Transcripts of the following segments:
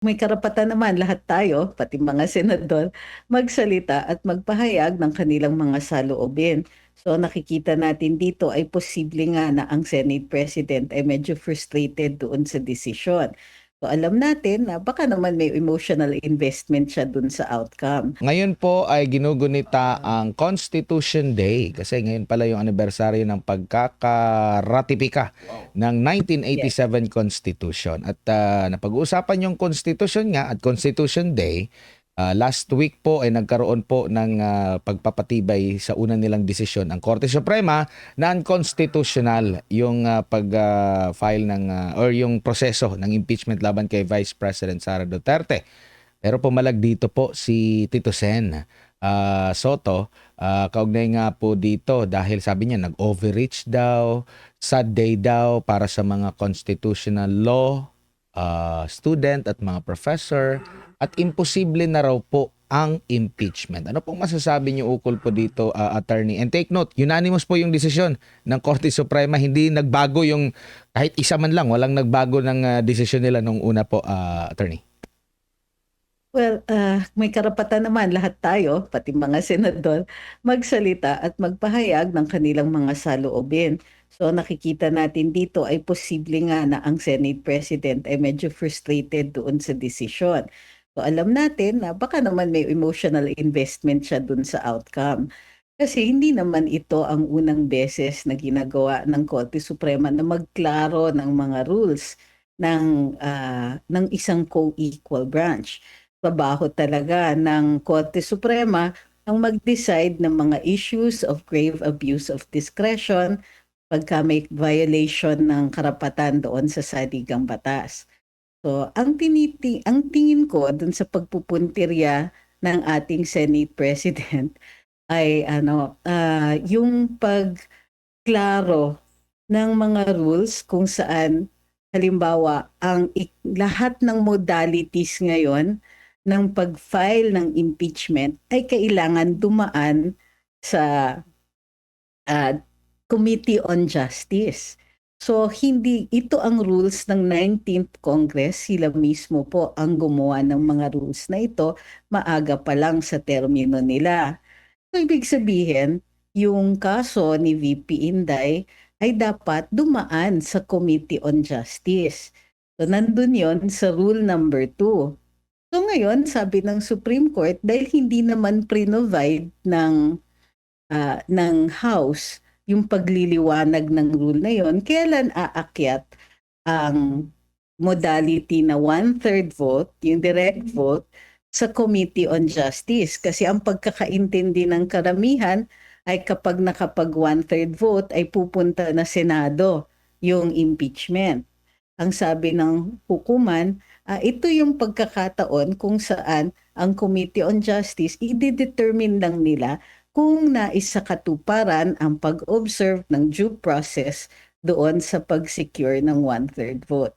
may karapatan naman lahat tayo, pati mga senador, magsalita at magpahayag ng kanilang mga saloobin. So nakikita natin dito ay posible nga na ang Senate President ay medyo frustrated doon sa desisyon. So alam natin na baka naman may emotional investment siya doon sa outcome. Ngayon po ay ginugunita ang Constitution Day kasi ngayon pala yung anibersaryo ng pagkakaratipika ng Yes. 1987 Constitution. At napag-uusapan yung Constitution nga at Constitution Day, last week po ay nagkaroon po ng pagpapatibay sa una nilang desisyon ang Korte Suprema na unconstitutional yung pag-file ng or yung proseso ng impeachment laban kay Vice President Sara Duterte. Pero pumalag dito po si Tito Sen Soto, kaugnay nga po dito dahil sabi niya nag-overreach daw, sad day daw para sa mga constitutional law student at mga professor at imposible na raw po ang impeachment. Ano pong masasabi niyo ukol po dito, attorney? And take note, unanimous po yung desisyon ng Korte Suprema, hindi nagbago yung kahit isa man lang, walang nagbago ng desisyon nila nung una po, attorney. Well, may karapatan naman lahat tayo, pati mga senador, magsalita at magpahayag ng kanilang mga saloobin. So nakikita natin dito ay posible nga na ang Senate President ay medyo frustrated doon sa desisyon. So alam natin na baka naman may emotional investment siya doon sa outcome. Kasi hindi naman ito ang unang beses na ginagawa ng Korte Suprema na magklaro ng mga rules ng isang co-equal branch. Trabaho talaga ng Korte Suprema ang mag-decide ng mga issues of grave abuse of discretion pagka may violation ng karapatan doon sa saligang batas. So, ang tingin ko dun sa pagpupuntirya ng ating Senate President ay yung pagklaro ng mga rules kung saan halimbawa lahat ng modalities ngayon ng pag-file ng impeachment ay kailangan dumaan sa ah, Committee on Justice. So hindi ito ang rules ng 19th Congress, sila mismo po ang gumawa ng mga rules na ito maaga pa lang sa termino nila. So, ibig sabihin, yung kaso ni VP Inday ay dapat dumaan sa Committee on Justice. So, nandun yon sa rule number 2. So, ngayon, sabi ng Supreme Court, dahil hindi naman pre-provide ng House yung pagliliwanag ng rule na yon, kailan aakyat ang modality na one-third vote, yung direct vote, sa Committee on Justice. Kasi ang pagkakaintindi ng karamihan ay kapag nakapag one-third vote ay pupunta na Senado yung impeachment. Ang sabi ng hukuman, ito yung pagkakataon kung saan ang Committee on Justice, i-determine lang nila kung nais sa katuparan ang pag-observe ng due process doon sa pag-secure ng one-third vote.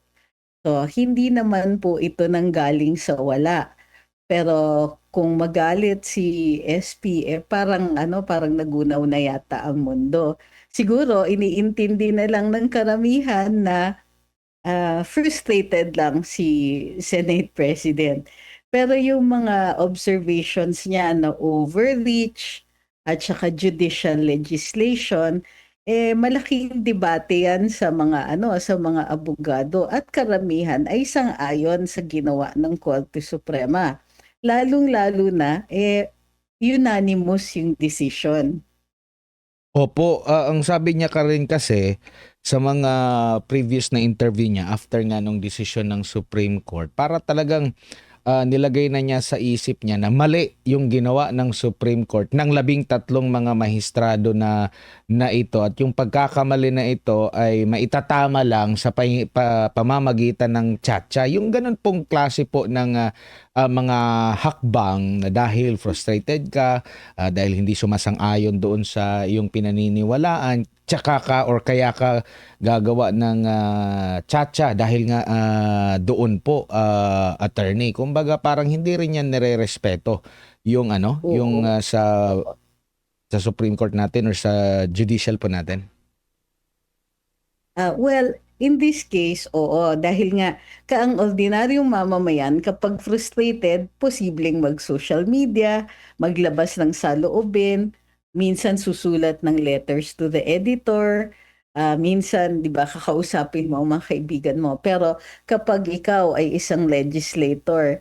So, hindi naman po ito nanggaling sa wala. Pero kung magalit si SP, parang nagunaw na yata ang mundo. Siguro, iniintindi na lang ng karamihan na frustrated lang si Senate President. Pero yung mga observations niya na overreach at saka judicial legislation, malaking debate yan sa mga abogado at karamihan ay sang-ayon sa ginawa ng Korte Suprema. Lalong-lalo na unanimous yung decision. Opo, ang sabi niya ka rin kasi sa mga previous na interview niya after nga nung desisyon ng Supreme Court, para talagang nilagay na niya sa isip niya na mali yung ginawa ng Supreme Court ng 13 mga mahistrado na ito at yung pagkakamali na ito ay maitatama lang sa pamamagitan ng tsa yung ganun pong klase po ng mga hakbang na dahil frustrated ka, dahil hindi sumasang-ayon doon sa yung pinaniniwalaan, tsaka ka or kaya ka gagawa ng tsa dahil nga doon po, attorney. Kumbaga parang hindi rin yan nire-respeto yung yung Oo. sa Supreme Court natin or sa judicial po natin. Well, in this case, oo, dahil nga ang ordinaryong mamamayan kapag frustrated, posibleng mag-social media, maglabas ng saloobin, minsan susulat ng letters to the editor, minsan 'di ba kakausapin mo ang mga kaibigan mo. Pero kapag ikaw ay isang legislator,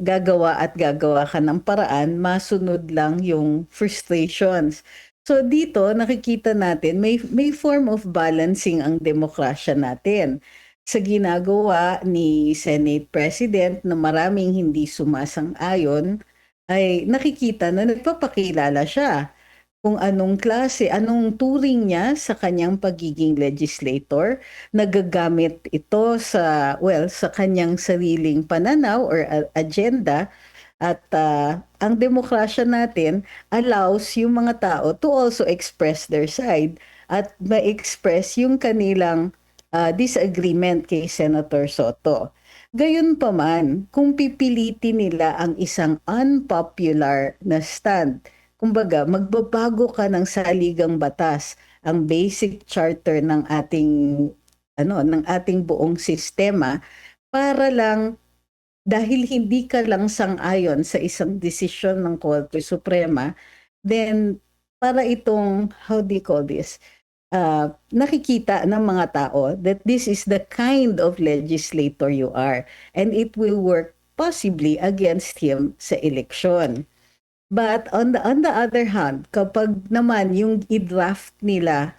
gagawa at gagawa ka ng paraan, masunod lang yung frustrations. So dito nakikita natin may form of balancing ang demokrasya natin. Sa ginagawa ni Senate President na maraming hindi sumasang-ayon, ay nakikita na nagpapakilala siya kung anong klase, anong turing niya sa kanyang pagiging legislator. Nagagamit ito sa kanyang sariling pananaw or agenda. At ang demokrasya natin allows yung mga tao to also express their side at ma-express yung kanilang disagreement kay Senator Soto. Gayunpaman, kung pipilitin nila ang isang unpopular na stand, kumbaga magbabago ka ng saligang batas, ang basic charter ng ating buong sistema para lang dahil hindi ka lang sang-ayon sa isang desisyon ng Korte Suprema, then para itong, how do you call this, nakikita ng mga tao that this is the kind of legislator you are and it will work possibly against him sa eleksyon. But on the other hand, kapag naman yung i-draft nila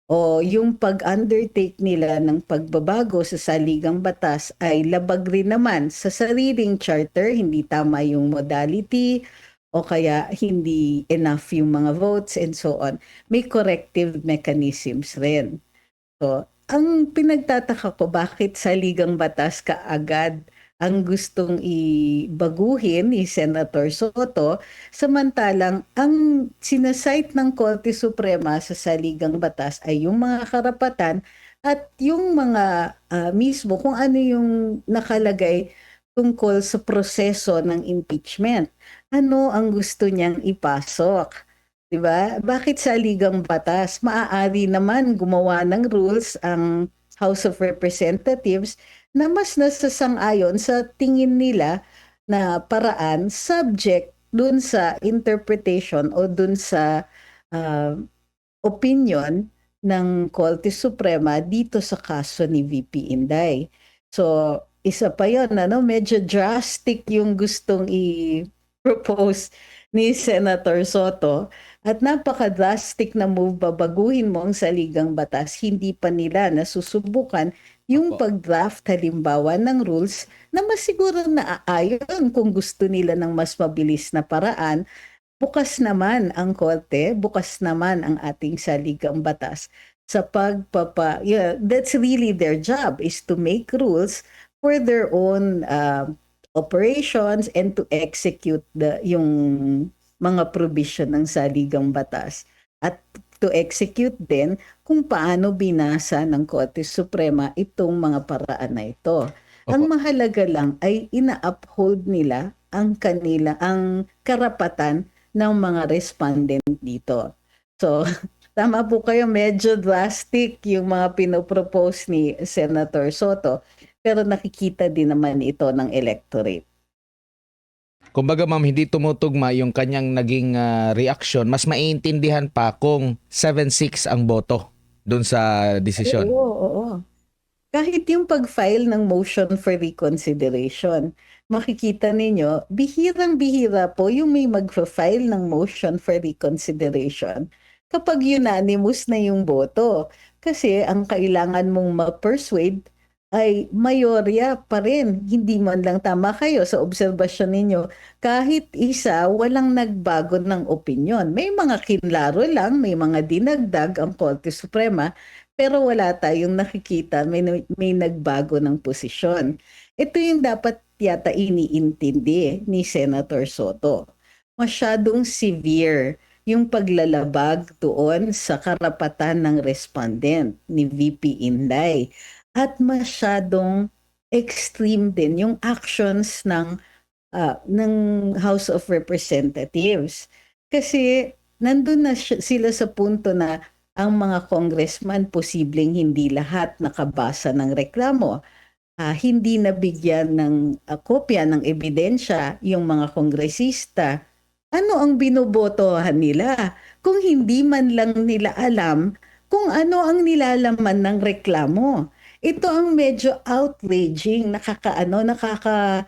o yung pag-undertake nila ng pagbabago sa saligang batas ay labag rin naman sa sariling charter, hindi tama yung modality o kaya hindi enough yung mga votes and so on, may corrective mechanisms rin. So, ang pinagtataka ko bakit saligang batas kaagad ang gustong ibaguhin ni Senator Soto, samantalang ang sinasite ng Korte Suprema sa saligang batas ay yung mga karapatan at yung mga mismo kung ano yung nakalagay tungkol sa proseso ng impeachment. Ano ang gusto niyang ipasok? 'Di ba? Bakit saligang batas? Maaari naman gumawa ng rules ang House of Representatives na mas nasasang-ayon sa tingin nila na paraan subject dun sa interpretation o dun sa ah, opinion ng Korte Suprema dito sa kaso ni VP Inday. So, isa pa yon, medyo drastic yung gustong i-propose ni Senator Soto at napaka-drastic na move, babaguhin mo ang saligang batas, hindi pa nila nasusubukan yung Opo. pag-draft halimbawa ng rules na mas siguro naaayon kung gusto nila ng mas mabilis na paraan. Bukas naman ang korte, bukas naman ang ating saligang batas sa that's really their job, is to make rules for their own operations and to execute yung mga provision ng saligang batas at to execute din kung paano binasa ng Korte Suprema itong mga paraan na ito. Ang Opo. mahalaga lang ay ina-uphold nila ang karapatan ng mga respondent dito. So, tama po kayo, medyo drastic yung mga pinopropose ni Senator Soto, pero nakikita din naman ito ng electorate. Kumbaga ma'am, hindi tumutugma yung kanyang naging reaction. Mas maiintindihan pa kung 7-6 ang boto doon sa desisyon. Oo, oo. Kahit yung pag-file ng motion for reconsideration, makikita ninyo, bihirang-bihira po yung may mag-file ng motion for reconsideration kapag unanimous na yung boto. Kasi ang kailangan mong ma-persuade ay mayorya pa rin. Hindi man lang, tama kayo sa obserbasyon ninyo, kahit isa, walang nagbago ng opinyon. May mga kinlaro lang, may mga dinagdag ang Korte Suprema, pero wala tayong nakikita, may nagbago ng posisyon. Ito yung dapat yata iniintindi ni Senator Soto. Masyadong severe yung paglalabag doon sa karapatan ng respondent ni VP Inday. At masyadong extreme din yung actions ng House of Representatives. Kasi nandun na sila sa punto na ang mga congressman posibleng hindi lahat nakabasa ng reklamo. Hindi nabigyan ng kopya ng ebidensya yung mga kongresista. Ano ang binobotohan nila? Kung hindi man lang nila alam kung ano ang nilalaman ng reklamo. Ito ang medyo outraging, nakakaantig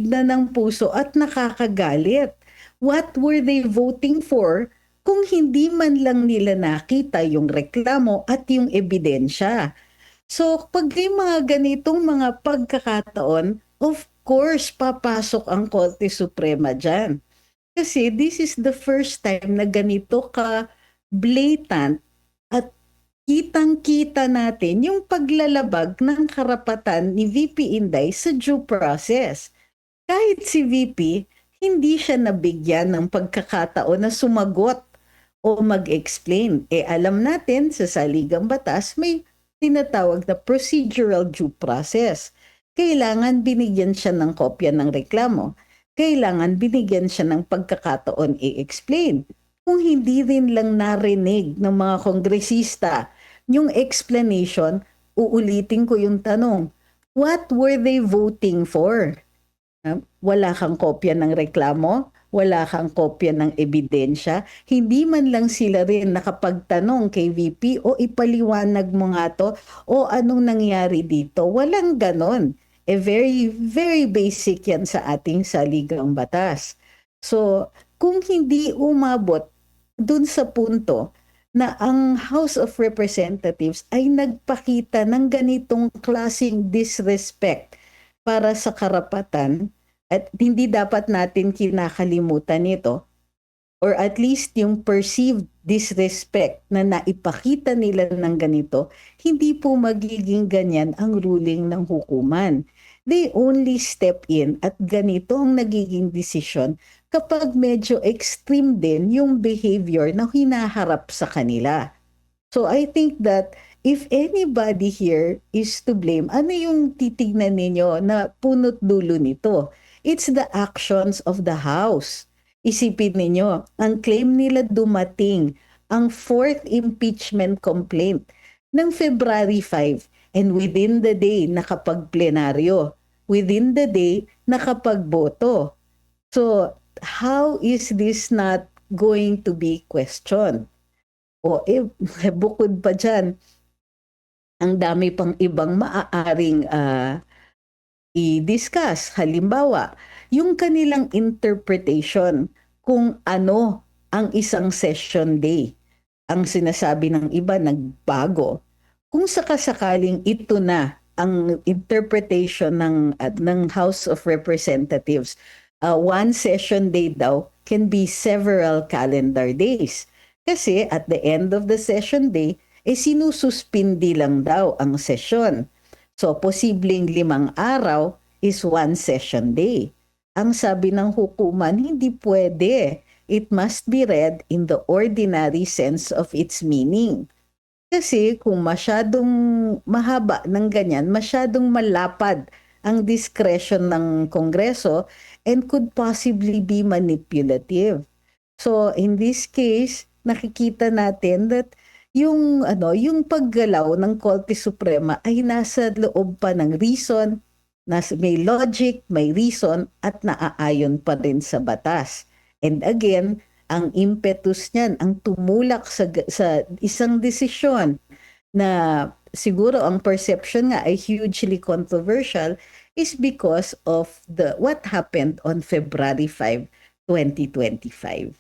na ng puso at nakakagalit. What were they voting for kung hindi man lang nila nakita yung reklamo at yung ebidensya? So, pag may mga ganitong mga pagkakataon, of course, papasok ang Korte Suprema dyan. Kasi this is the first time na ganito ka blatant at kitang-kita natin yung paglalabag ng karapatan ni VP Inday sa due process. Kahit si VP, hindi siya nabigyan ng pagkakataon na sumagot o mag-explain. Alam natin sa saligang batas may tinatawag na procedural due process. Kailangan binigyan siya ng kopya ng reklamo. Kailangan binigyan siya ng pagkakataon i-explain. Kung hindi rin lang narinig ng mga kongresista yung explanation, uulitin ko yung tanong, what were they voting for? Wala kang kopya ng reklamo, wala kang kopya ng ebidensya, hindi man lang sila rin nakapagtanong kay VP o ipaliwanag mo nga to o anong nangyari dito. Walang ganon. Very, very basic yan sa ating saligang batas. So, kung hindi umabot dun sa punto na ang House of Representatives ay nagpakita ng ganitong klaseng disrespect para sa karapatan, at hindi dapat natin kinakalimutan ito, or at least yung perceived disrespect na naipakita nila ng ganito, hindi po magiging ganyan ang ruling ng hukuman. They only step in at ganito ang nagiging desisyon kapag medyo extreme din yung behavior na hinaharap sa kanila. So I think that if anybody here is to blame, ano yung titignan ninyo na punot dulo nito? It's the actions of the House. Isipin ninyo, ang claim nila dumating ang fourth impeachment complaint ng February 5 and within the day nakapagplenaryo, within the day nakapagboto. So how is this not going to be questioned? Bukod pa dyan, ang dami pang ibang maaaring i-discuss. Halimbawa, yung kanilang interpretation kung ano ang isang session day. Ang sinasabi ng iba nagbago. Kung sakasakaling ito na ang interpretation ng House of Representatives, one session day daw can be several calendar days. Kasi at the end of the session day, sinususpindi lang daw ang session. So, posibleng 5 araw is one session day. Ang sabi ng hukuman, hindi pwede. It must be read in the ordinary sense of its meaning. Kasi kung masyadong mahaba ng ganyan, masyadong malapad ang discretion ng Kongreso and could possibly be manipulative. So, in this case, nakikita natin that yung paggalaw ng Korte Suprema ay nasa loob pa ng reason, may logic, may reason at naaayon pa rin sa batas. And again, ang impetus niyan, ang tumulak sa isang desisyon na siguro ang perception nga ay hugely controversial is because of what happened on February 5, 2025.